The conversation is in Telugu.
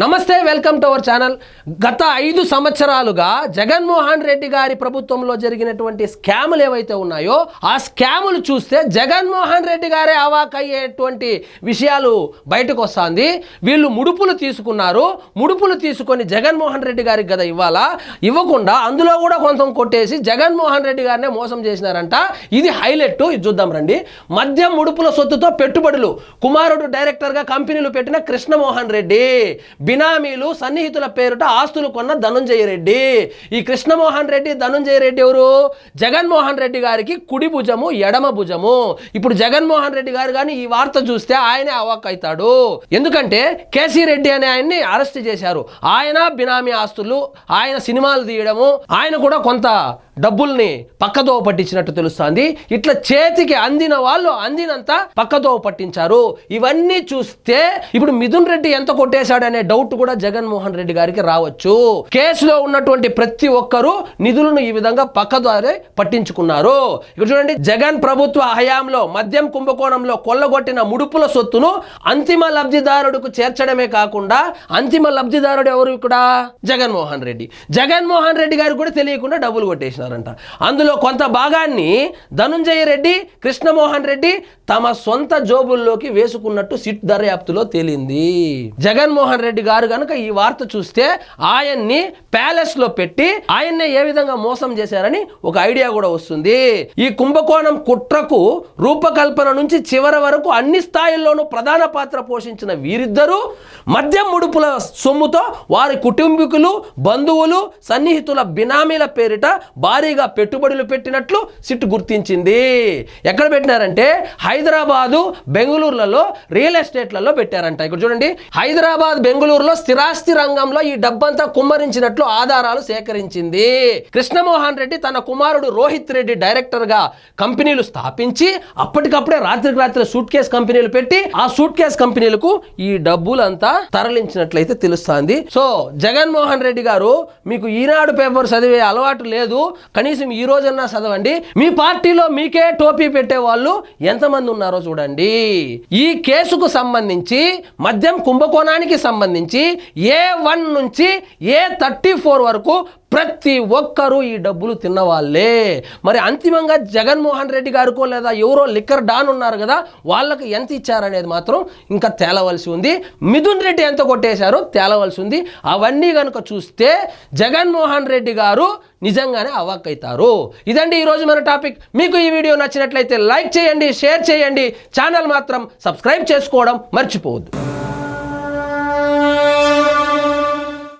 నమస్తే, వెల్కమ్ టు అవర్ ఛానల్. గత 5 సంవత్సరాలుగా జగన్మోహన్ రెడ్డి గారి ప్రభుత్వంలో జరిగినటువంటి స్కాములు ఏవైతే ఉన్నాయో ఆ స్కాములు చూస్తే జగన్మోహన్ రెడ్డి గారే అవాక్ అయ్యేటువంటి విషయాలు బయటకు వస్తుంది. వీళ్ళు ముడుపులు తీసుకున్నారు, ముడుపులు తీసుకొని జగన్మోహన్ రెడ్డి గారికి కదా ఇవ్వకుండా అందులో కూడా కొంత కొట్టేసి జగన్మోహన్ రెడ్డి గారినే మోసం చేసినారంట. ఇది హైలైట్. ఇది చూద్దాం రండి. మద్యం ముడుపుల సొత్తుతో పెట్టుబడులు, కుమారుడు డైరెక్టర్గా కంపెనీలు పెట్టిన కృష్ణమోహన్ రెడ్డి, బినామీలు సన్నిహితుల పేరుట ఆస్తులు కొన్న ధనుంజయ రెడ్డి. ఈ కృష్ణమోహన్ రెడ్డి, ధనుంజయ రెడ్డి ఎవరు? జగన్మోహన్ రెడ్డి గారికి కుడి భుజము, ఎడమ భుజము. ఇప్పుడు జగన్మోహన్ రెడ్డి గారు కానీ ఈ వార్త చూస్తే ఆయనే అవాక్ అవుతాడు. ఎందుకంటే కేసీ రెడ్డి అనే ఆయన్ని అరెస్ట్ చేశారు. ఆయన బినామీ ఆస్తులు, ఆయన సినిమాలు తీయడము, ఆయన కూడా కొంత డబ్బుల్ని పక్కదో పట్టించినట్టు తెలుస్తుంది. ఇట్లా చేతికి అందిన వాళ్ళు అందినంత పక్కదో పట్టించారు. ఇవన్నీ చూస్తే ఇప్పుడు మిథున్ రెడ్డి ఎంత కొట్టేశాడనే డౌట్ కూడా జగన్మోహన్ రెడ్డి గారికి రావచ్చు. కేసులో ఉన్నటువంటి ప్రతి ఒక్కరూ నిధులను ఈ విధంగా పక్కదారి పట్టించుకున్నారు. ఇక్కడ చూడండి, జగన్ ప్రభుత్వ హయాంలో మద్యం కుంభకోణంలో కొల్లగొట్టిన ముడుపుల సొత్తును అంతిమ లబ్ధిదారుడికి చేర్చడమే కాకుండా అంతిమ లబ్ధిదారుడు ఎవరు? ఇక్కడ జగన్మోహన్ రెడ్డి. జగన్మోహన్ రెడ్డి గారికి కూడా తెలియకుండా డబ్బులు కొట్టేసినారంట. అందులో కొంత భాగాన్ని ధనుంజయ రెడ్డి, కృష్ణమోహన్ రెడ్డి తమ సొంత జోబుల్లోకి వేసుకున్నట్టు సిట్ దర్యాప్తులో తేలింది. జగన్మోహన్ రెడ్డి గారు కనుక ఈ వార్త చూస్తే ఆయన్ని ప్యాలెస్ లో పెట్టి ఆయన్నే ఏ విధంగా మోసం చేశారని ఒక ఐడియా కూడా వస్తుంది. ఈ కుంభకోణం కుట్రకు రూపకల్పన నుంచి చివరి వరకు అన్ని స్థాయిల్లోనూ ప్రధాన పాత్ర పోషించిన వీరిద్దరూ మద్యం ముడుపుల సొమ్ముతో వారి కుటుంబీకులు, బంధువులు, సన్నిహితుల బినామీల పేరిట భారీగా పెట్టుబడులు పెట్టినట్లు సిట్ గుర్తించింది. ఎక్కడ పెట్టినారంటే హైదరాబాదు, బెంగళూరులలో రియల్ ఎస్టేట్లలో పెట్టారంట. ఇక్కడ చూడండి, హైదరాబాద్, బెంగళూరులో స్థిరాస్తి రంగంలో ఈ డబ్బంతా కుమ్మరించినట్లు ఆధారాలు సేకరించింది. కృష్ణమోహన్ రెడ్డి తన కుమారుడు రోహిత్ రెడ్డి డైరెక్టర్ గా కంపెనీలు స్థాపించి అప్పటికప్పుడే రాత్రికి రాత్రి సూట్ కేస్ కంపెనీలు పెట్టి ఆ సూట్ కేస్ కంపెనీలకు ఈ డబ్బులంతా తరలించినట్లయితే తెలుస్తుంది. సో జగన్మోహన్ రెడ్డి గారు, మీకు ఈనాడు పేపర్ చదివే అలవాటు లేదు, కనీసం ఈ రోజన్నా చదవండి. మీ పార్టీలో మీకే టోపీ పెట్టే వాళ్ళు ఎంతమంది ఉన్నారో చూడండి. ఈ కేసుకు సంబంధించి, మద్యం కుంభకోణానికి సంబంధించి A1 నుంచి A34 వరకు ప్రతి ఒక్కరూ ఈ డబ్బులు తిన్నవాళ్ళే. మరి అంతిమంగా జగన్మోహన్ రెడ్డి గారికో లేదా ఎవరో లిక్కర్ డాన్ ఉన్నారు కదా, వాళ్ళకి ఎంత ఇచ్చారనేది మాత్రం ఇంకా తేలవలసి ఉంది. మిథున్ రెడ్డి ఎంత కొట్టేశారో తేలవలసి ఉంది. అవన్నీ కనుక చూస్తే జగన్మోహన్ రెడ్డి గారు నిజంగానే అవాక్ అవుతారు. ఇదండి ఈరోజు మన టాపిక్. మీకు ఈ వీడియో నచ్చినట్లయితే లైక్ చేయండి, షేర్ చేయండి, ఛానల్ మాత్రం సబ్స్క్రైబ్ చేసుకోవడం మర్చిపోవద్దు.